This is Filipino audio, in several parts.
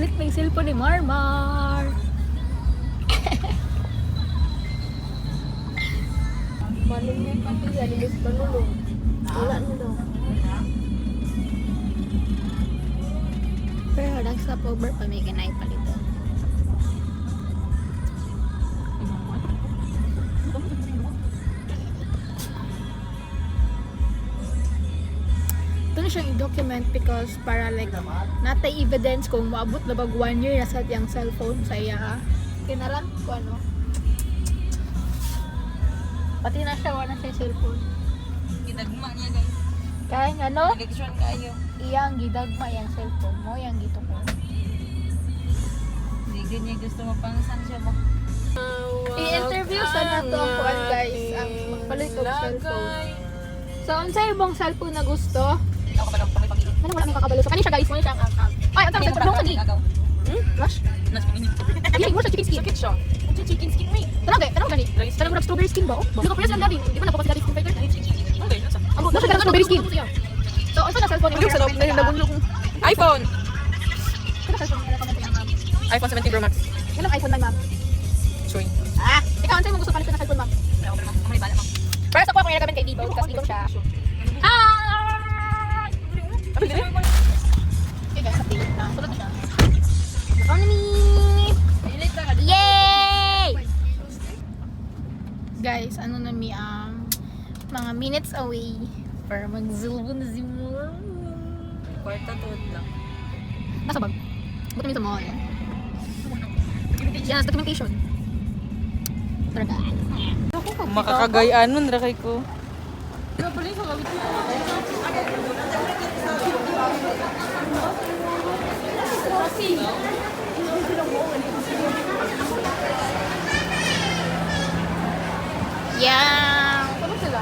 gift ng cellphone ni Marmar. Malong niya pati sa lilis panulong. Wala na daw. Pero nag-stop over pa may ganay palito. Ito na siyang i-document because para like natay evidence kung maabot na bag 1 year na sa tiyang cellphone sa iya. Kinaran ko ano. Pati na siya wala siya cellphone. Gidagma niya guys. Kaya ano? Election kayo. Iyang gidagma yang cellphone mo, yang gito ko. Hindi ganyan gusto mapangsan siya ba? I-interview sana to ang kuan guys, ang magpalit og cellphone. So, unsa imong cellphone na gusto? Ako pa lang pamay pamili. Ano wala may kakabalo. So, kani siya guys, mo siya ang ay, ang tanong sa kani. Rush? Nas pinili. Ay, mo siya chicken skin. Sakit siya. Ang chicken skin mo eh. Tanong gani. Tanong mo strawberry skin ba? Hindi ko press lang dati. Di ba na focus dati skin fighter? Okay, nasa. Ang nasa ka strawberry skin. So, unsa na cellphone Yung sa loob na yung nabunlok. iPhone! Ano iPhone 17 Pro Max. Anong iPhone na ma'am? Choy. Ikaw, unsa mo gusto palit na cellphone ma'am? May bala, ma'am. Para sa ko ako nagagamit kay Dito, kasi Dito siya. Ah! Okay guys, update na. Sulod na siya. Economy! Yay! Guys, ano na mi ang mga minutes away para mag-zilbo na si Mom. Kwarta tuod lang. Nasa bag? Buto mi sa mall. Yan, documentation. Talaga. Makakagayaan nun, rakay ko. Yang! Ano sila?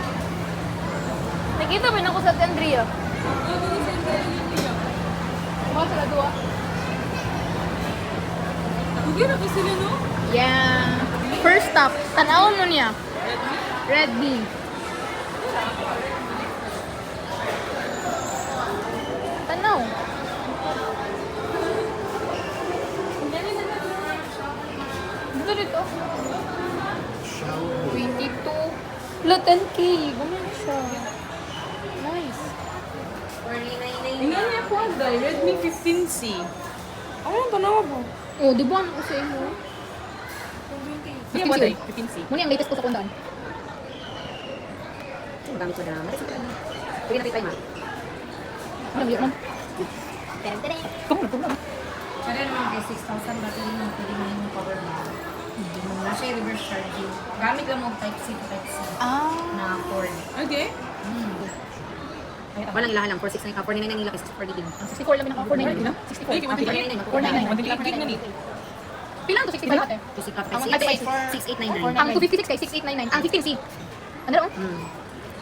Nakita ba na ako sa Andrea? Mga sila dua. Hindi na kasi sila, no? Yang! First stop, tanawon mo niya. Redmi. Tanaw. Dito dito. 22. Lo, 10K. Gumana siya. Nice. Hindi niya po ang Redmi 15C. Ano yung tanawa mo? Oh, di ba ano ko sa inyo? Hindi mo tayo, 15C. Muna yung latest ko sa kundaan. Gamit ko na. Pwede natin tayo, ma. Ano yung man? Kamu na, kamu na. Kaya naman kay 6,000 battery mo, pwede mo yung power mo. Na siya yung reverse charging. Gamit lang mo Type-C to Type-C Ah. na cord. Okay. Walang ilahan lang, 469 499 nila kasi 64 gig. Ang 64 lang pinaka 499. 64. 499. 128 gig na ni. Pilang to 65 ate? To si Cut Ang 6899. Ang 256 kay 6899. Ang 15C. Ano raw?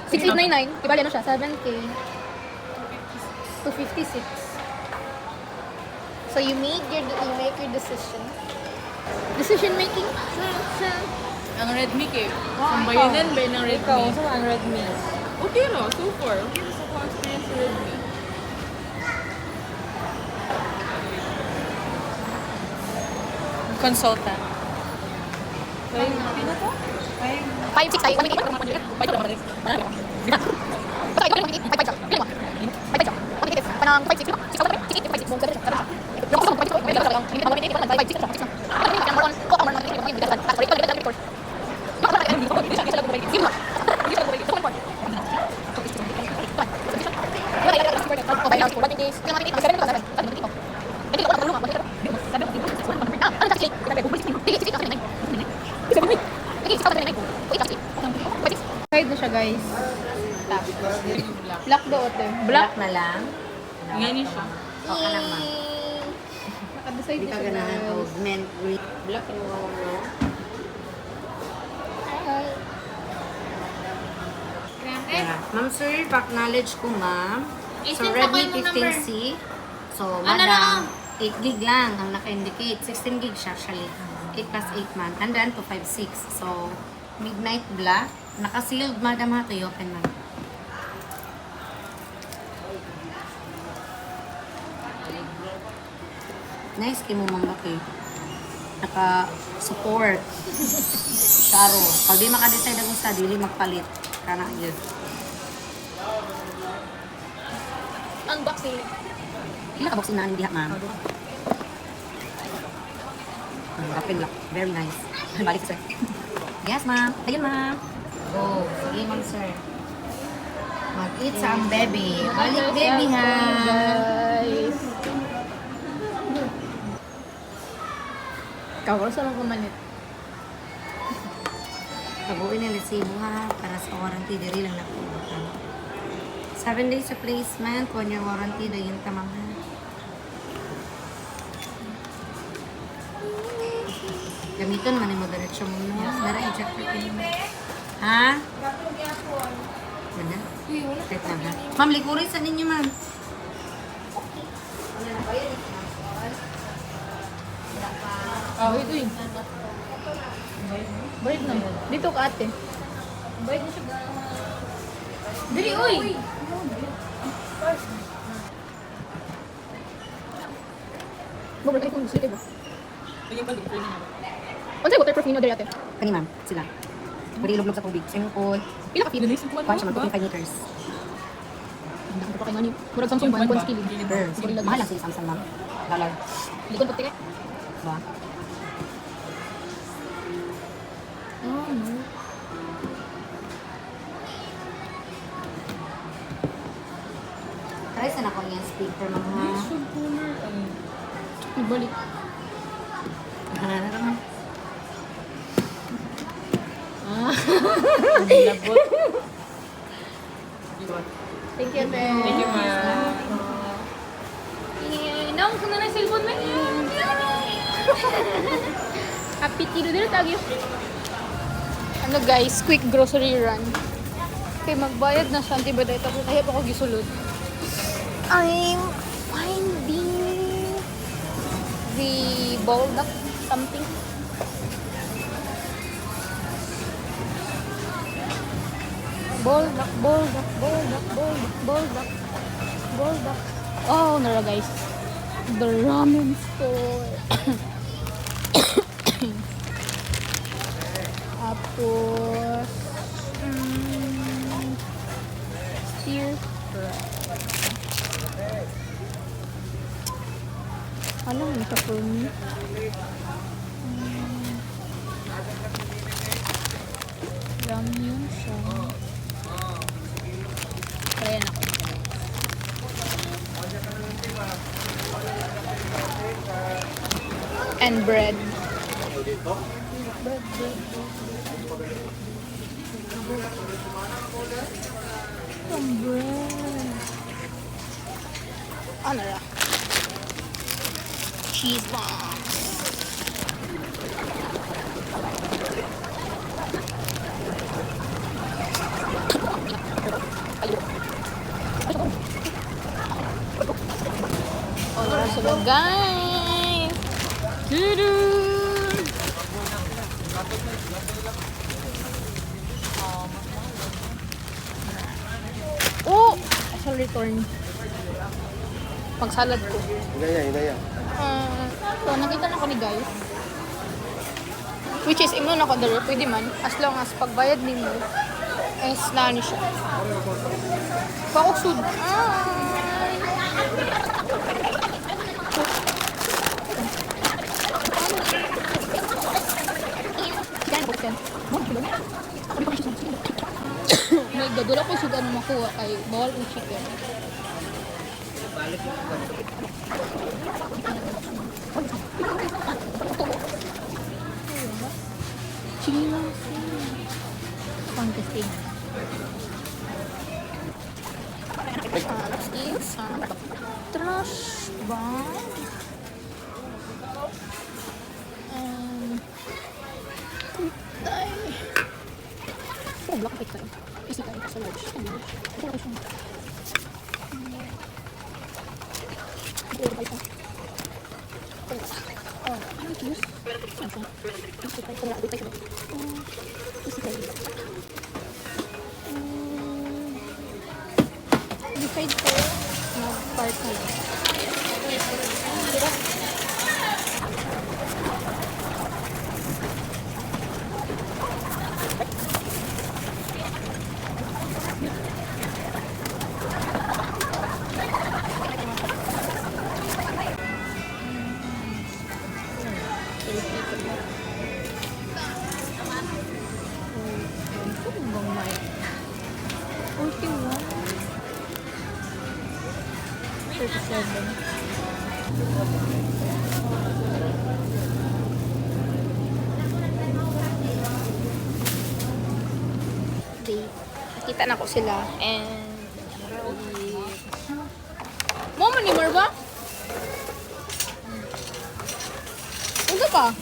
6899. Ibali ano siya? 7K. 256. So you make your decision. Decision making? Ang Redmi kay. Wow, Ang bayanan ba ng Redmi? Ikaw, saan ang Redmi? Okay ro, so far. Okay ro sa ko experience sa Redmi. Consultant. Kaya pina to? 5-6 tayo. 1 minute. 5 to. 5 Panang 5-6. 5 na siya guys. Black daw ate. Black na lang. Ngayon siya. O ka lang, ma. Naka-decide Hindi na ka siya ganahan guys. o mint green. Black yung wow, no? Yeah. Ma'am sir, back knowledge ko ma'am. So Redmi 15C. So madam, 8 gig lang ang naka-indicate. 16 gig siya actually. 8 plus 8 man. Tandaan to 5.6. So midnight black. Naka-sealed madam ha to open man. Nice kay mo mambak eh. Naka-support. Karo. Pag di maka-decide ang usa, dili magpalit. Kana yun. Unboxing. Ila ka boxing na diha, ma'am. Rapid lock. Very nice. Balik sir. Yes, ma'am. Ayun, ma'am. Go. Sige, ma'am, sir. Mag-eat sa ang baby. Balik, baby, ha. Guys. Kawal sa lang kumanit. Tabuin na resibo, ha. Para sa warranty, diri lang na po. 7 days replacement, 1 year warranty, dayon tamang ha. Gamiton man mo diretso mo no. Nara i-check ko mo. Ha? Mana? Wait lang ha. Ma'am, likurin sa ninyo, ma'am. Wait, uy. Bayad na. Dito ka ate. Bayad na siya. Dili, uy! Bubalik kung gusto ba? Ano waterproof ninyo dali ate? Kani ma'am, sila. Pwede ilog sa tubig. Swimming pool. Pila ka kilo? Kuhan siya, 25 liters. Ang dami pa kayo nga ni. Murag Samsung ba? 1 kilo. Mahal lang sila Samsung, ma'am. Dollar. Likod puti ka? Ba? Oh, no. Try sa na ko yung speaker, ma'am, ha. Ibalik. Naman. Labot. Thank you, Ate. Thank you, ma'am. Nang kung na cellphone mo. Happy tiro din tagyo. Ano guys, quick grocery run. Okay, magbayad na siya. Diba dahil tapos ayap ako gisulod. I'm finding the ball duck something. Ball duck, ball duck, ball duck, ball duck, ball duck, ball duck. Oh, nara guys. The ramen store. Tapos stir fry. Alam mo sa for me. Ramyun siya. Kaya na ako. And bread. Some bread. Ano ra? Cheese bombs. Oh, nara sila guys. Tudun! Oh! I shall return. Pagsalad ko. Hidaya. So, nakita na ko ni guys. Which is, imno na ko dali. Pwede man. As long as pagbayad ni mo, is nani siya. Pakusud. May gadula ko suga na makuha kay bawal ang chicken. Chinos. Fantastic. Let's eat some trash bag. Oh, black cake tayo. Isi tayo sa large. Ito ko siya. Ito pa ito. Oh, ano juice? Ano siya? Isi tayo. Kaya dito tayo. Isi tayo. Decide ko mag-part na lang. Diba? 41. 37. Nakita na ko sila and mo man ni Marva? Ano pa?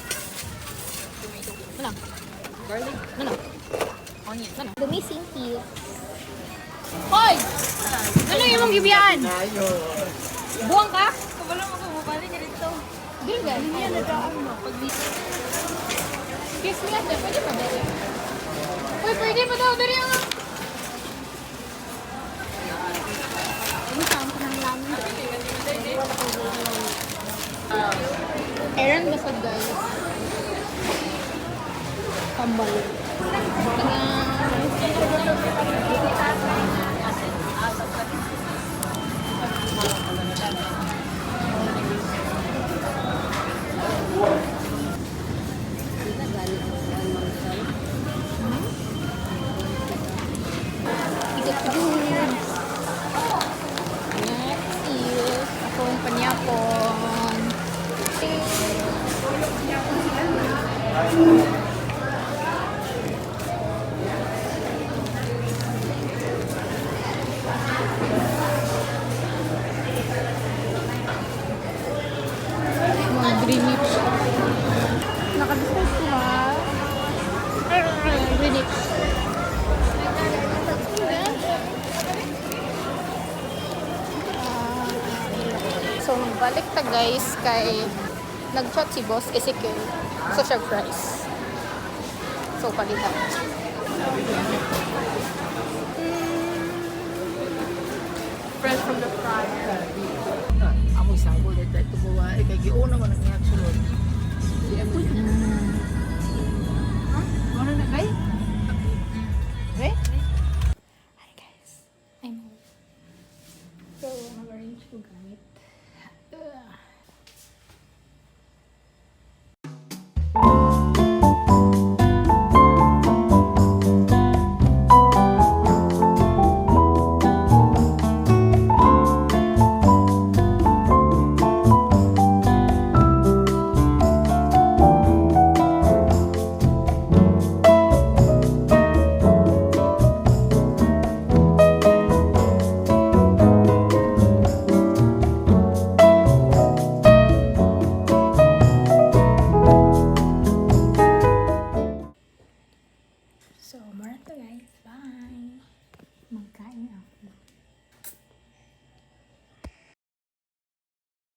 Ano? Garlic. Ano? Onion. Ano? The missing piece. Hoy! Ano yung mong gibiyaan? Buwang ka? Kabalo mo kung mabalik ka dito. Bilgan. Hindi yan nagkaan mo. Kiss me ate, pwede pa ba? Uy, pwede pa daw. Dari ang... Aaron basag guys. Kambal. Next is akong panyapon. Mga Greenwich. Nakadiscuss ko ha. Greenwich. So, magbalik ta guys kay nag-chat si Boss Ezekiel sa siya price. So, palitan. Fresh from the fryer. Amo isang bullet dahil ito buwa. Kaya giuna mo nang iyak sulod. Si Emo. Ano na kay? Eh? Hi guys. I'm home. So, nag-arrange ko gamit. So, more to guys. Bye!